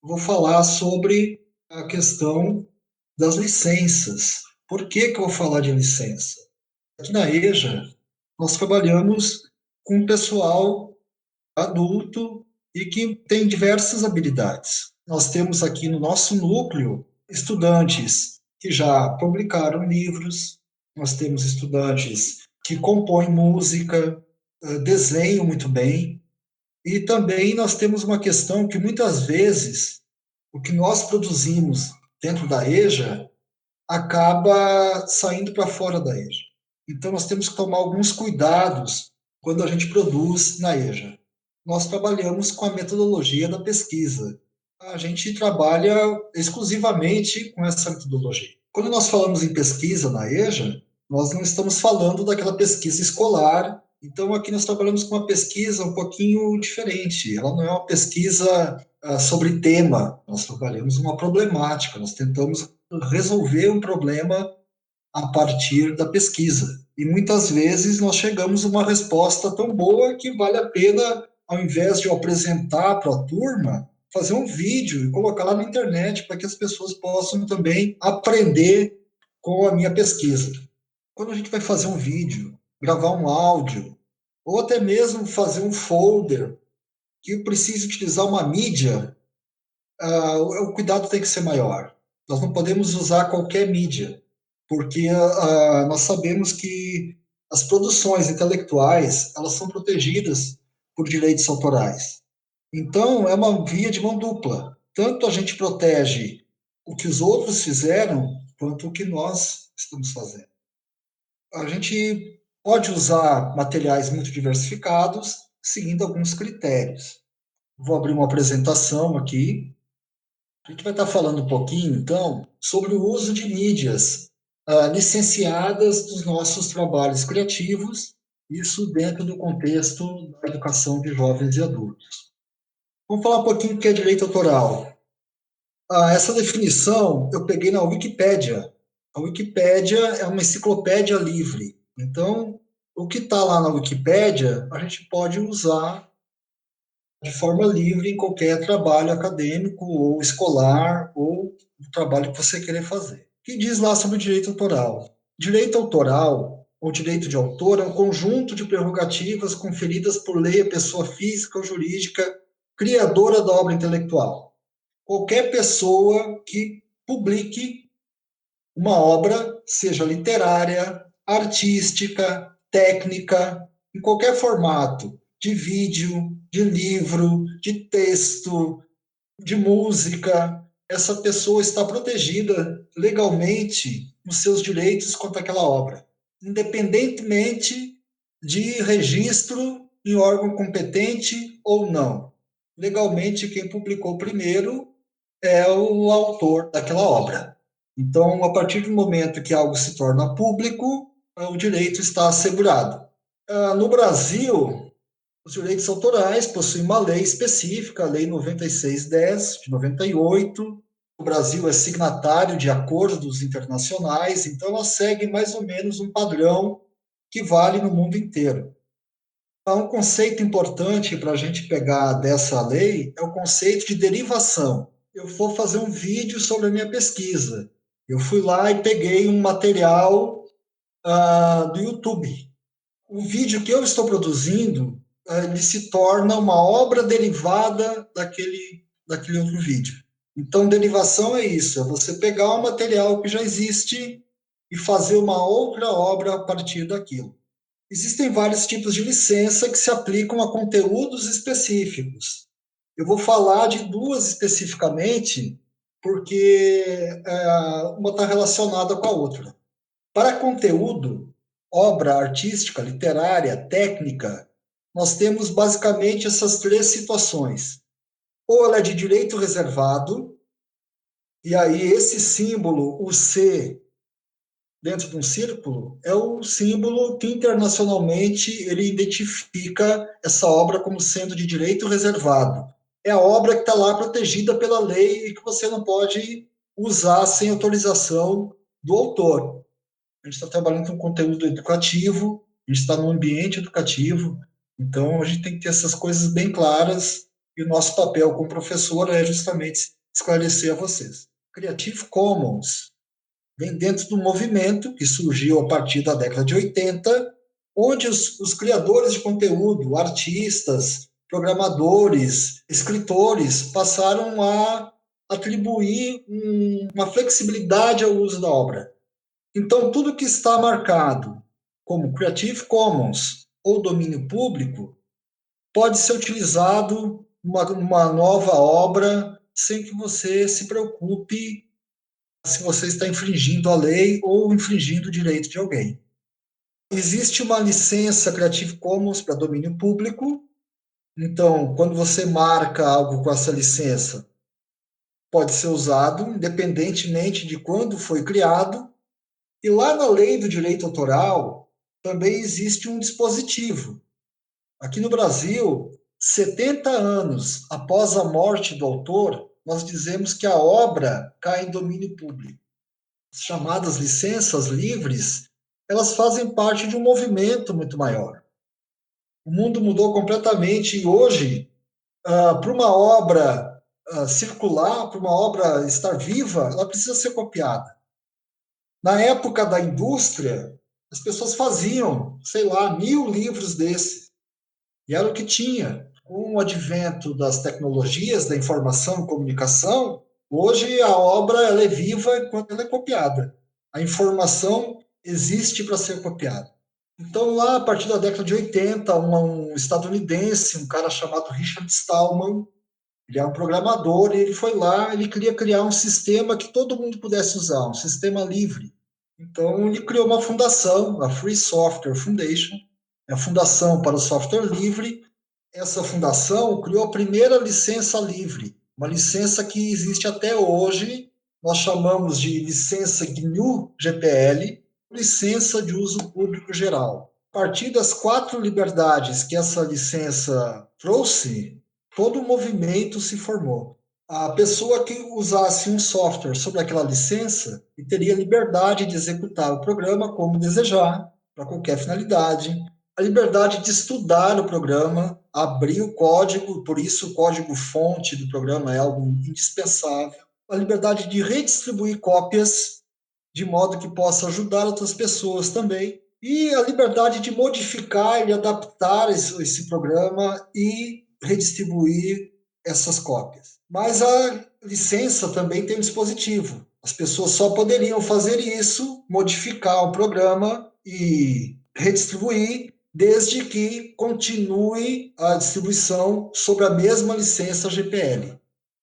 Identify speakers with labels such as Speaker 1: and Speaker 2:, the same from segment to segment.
Speaker 1: vou falar sobre a questão das licenças. Por que que eu vou falar de licença? Aqui na EJA, nós trabalhamos com pessoal adulto e que tem diversas habilidades. Nós temos aqui no nosso núcleo estudantes que já publicaram livros, nós temos estudantes que compõem música, desenham muito bem, e também nós temos uma questão que muitas vezes o que nós produzimos dentro da EJA acaba saindo para fora da EJA. Então, nós temos que tomar alguns cuidados quando a gente produz na EJA. Nós trabalhamos com a metodologia da pesquisa. A gente trabalha exclusivamente com essa metodologia. Quando nós falamos em pesquisa na EJA, nós não estamos falando daquela pesquisa escolar. Então, aqui nós trabalhamos com uma pesquisa um pouquinho diferente. Ela não é uma pesquisa sobre tema, nós trabalhamos uma problemática, nós tentamos resolver um problema a partir da pesquisa. E muitas vezes nós chegamos a uma resposta tão boa que vale a pena, ao invés de eu apresentar para a turma, fazer um vídeo e colocar lá na internet para que as pessoas possam também aprender com a minha pesquisa. Quando a gente vai fazer um vídeo, gravar um áudio, ou até mesmo fazer um folder que precisa utilizar uma mídia, o cuidado tem que ser maior. Nós não podemos usar qualquer mídia, porque nós sabemos que as produções intelectuais elas são protegidas por direitos autorais. Então, é uma via de mão dupla. Tanto a gente protege o que os outros fizeram, quanto o que nós estamos fazendo. A gente pode usar materiais muito diversificados, seguindo alguns critérios. Vou abrir uma apresentação aqui. A gente vai estar falando um pouquinho, então, sobre o uso de mídias licenciadas dos nossos trabalhos criativos, isso dentro do contexto da educação de jovens e adultos. Vamos falar um pouquinho do que é direito autoral. Essa definição eu peguei na Wikipédia. A Wikipédia é uma enciclopédia livre. Então, o que está lá na Wikipédia, a gente pode usar de forma livre em qualquer trabalho acadêmico ou escolar ou trabalho que você querer fazer. O que diz lá sobre o direito autoral? Direito autoral ou direito de autor é um conjunto de prerrogativas conferidas por lei à pessoa física ou jurídica criadora da obra intelectual. Qualquer pessoa que publique uma obra, seja literária, artística, técnica, em qualquer formato, de vídeo, de livro, de texto, de música, essa pessoa está protegida legalmente nos seus direitos quanto àquela obra, independentemente de registro em órgão competente ou não. Legalmente, quem publicou primeiro é o autor daquela obra. Então, a partir do momento que algo se torna público, o direito está assegurado. No Brasil, os direitos autorais possuem uma lei específica, a Lei 9610, de 98. O Brasil é signatário de acordos internacionais, então ela segue mais ou menos um padrão que vale no mundo inteiro. Um conceito importante para a gente pegar dessa lei é o conceito de derivação. Eu vou fazer um vídeo sobre a minha pesquisa. Eu fui lá e peguei um material do YouTube. O vídeo que eu estou produzindo, ele se torna uma obra derivada daquele outro vídeo. Então, derivação é isso, é você pegar um material que já existe e fazer uma outra obra a partir daquilo. Existem vários tipos de licença que se aplicam a conteúdos específicos. Eu vou falar de duas especificamente, porque uma está relacionada com a outra. Para conteúdo, obra artística, literária, técnica, nós temos basicamente essas três situações. Ou ela é de direito reservado, e aí esse símbolo, o C, dentro de um círculo, é o símbolo que internacionalmente ele identifica essa obra como sendo de direito reservado. É a obra que está lá protegida pela lei e que você não pode usar sem autorização do autor. A gente está trabalhando com conteúdo educativo, a gente está num ambiente educativo, então a gente tem que ter essas coisas bem claras E o nosso papel como professor é justamente esclarecer a vocês. Creative Commons vem dentro do movimento que surgiu a partir da década de 80, onde os criadores de conteúdo, artistas, programadores, escritores, passaram a atribuir uma flexibilidade ao uso da obra. Então, tudo que está marcado como Creative Commons ou domínio público pode ser utilizado uma nova obra sem que você se preocupe se você está infringindo a lei ou infringindo o direito de alguém. Existe uma licença Creative Commons para domínio público, então, quando você marca algo com essa licença, pode ser usado, independentemente de quando foi criado. E lá na lei do direito autoral, também existe um dispositivo. Aqui no Brasil, 70 anos após a morte do autor, nós dizemos que a obra cai em domínio público. As chamadas licenças livres, elas fazem parte de um movimento muito maior. O mundo mudou completamente e hoje, para uma obra circular, para uma obra estar viva, ela precisa ser copiada. Na época da indústria, as pessoas faziam, sei lá, 1000 livros desses. E era o que tinha. Com o advento das tecnologias da informação e comunicação, hoje a obra ela é viva enquanto ela é copiada. A informação existe para ser copiada. Então, lá a partir da década de 80, um estadunidense, um cara chamado Richard Stallman, ele é um programador, e ele foi lá, ele queria criar um sistema que todo mundo pudesse usar, um sistema livre. Então, ele criou uma fundação, a Free Software Foundation, é a Fundação para o Software Livre. Essa fundação criou a primeira licença livre, uma licença que existe até hoje, nós chamamos de licença GNU GPL, licença de uso público geral. A partir das 4 liberdades que essa licença trouxe, todo o movimento se formou. A pessoa que usasse um software sobre aquela licença teria liberdade de executar o programa como desejar, para qualquer finalidade, a liberdade de estudar o programa, abrir o código, por isso o código-fonte do programa é algo indispensável, a liberdade de redistribuir cópias, de modo que possa ajudar outras pessoas também, e a liberdade de modificar e adaptar esse programa e redistribuir essas cópias. Mas a licença também tem um dispositivo. As pessoas só poderiam fazer isso, modificar o programa e redistribuir, desde que continue a distribuição sobre a mesma licença GPL.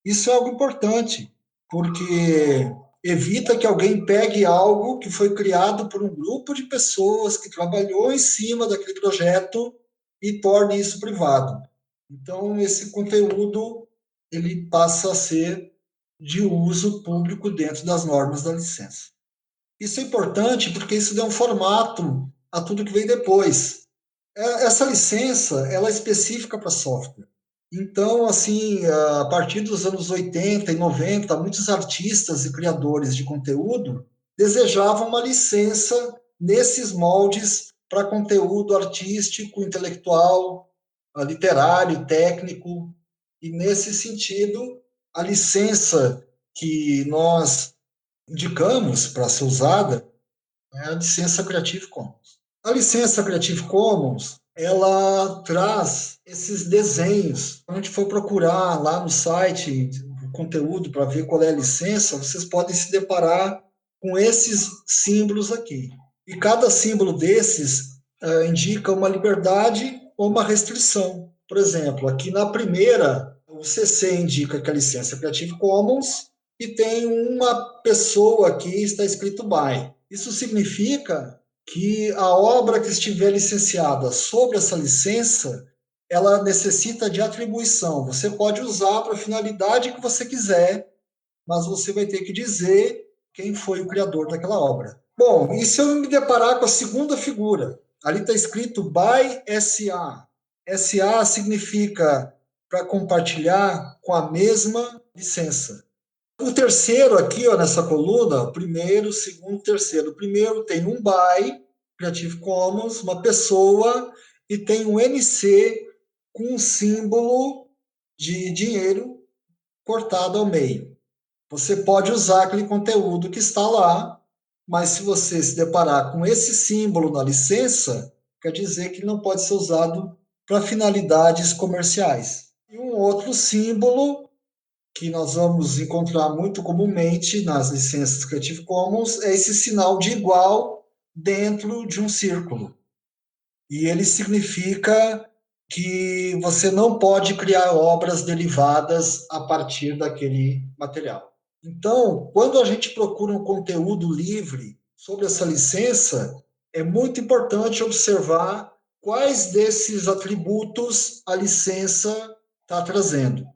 Speaker 1: Isso é algo importante, porque evita que alguém pegue algo que foi criado por um grupo de pessoas que trabalhou em cima daquele projeto e torne isso privado. Então, esse conteúdo ele passa a ser de uso público dentro das normas da licença. Isso é importante porque isso dá um formato a tudo que vem depois. Essa licença ela é específica para software. Então, assim, a partir dos anos 80 e 90, muitos artistas e criadores de conteúdo desejavam uma licença nesses moldes para conteúdo artístico, intelectual, literário, técnico. E, nesse sentido, a licença que nós indicamos para ser usada é a licença Creative Commons. A licença Creative Commons, ela traz esses desenhos. Quando a gente for procurar lá no site o conteúdo para ver qual é a licença, vocês podem se deparar com esses símbolos aqui. E cada símbolo desses indica uma liberdade ou uma restrição. Por exemplo, aqui na primeira, o CC indica que a licença é Creative Commons e tem uma pessoa aqui, está escrito by. Isso significa que a obra que estiver licenciada sobre essa licença, ela necessita de atribuição. Você pode usar para a finalidade que você quiser, mas você vai ter que dizer quem foi o criador daquela obra. Bom, e se eu me deparar com a segunda figura? Ali está escrito by SA. SA significa para compartilhar com a mesma licença. O terceiro aqui, ó, nessa coluna, primeiro, segundo, terceiro. O primeiro tem um by, Creative Commons, uma pessoa, e tem um NC com um símbolo de dinheiro cortado ao meio. Você pode usar aquele conteúdo que está lá, mas se você se deparar com esse símbolo na licença, quer dizer que não pode ser usado para finalidades comerciais. E um outro símbolo que nós vamos encontrar muito comumente nas licenças Creative Commons é esse sinal de igual dentro de um círculo. E ele significa que você não pode criar obras derivadas a partir daquele material. Então, quando a gente procura um conteúdo livre sobre essa licença, é muito importante observar quais desses atributos a licença está trazendo.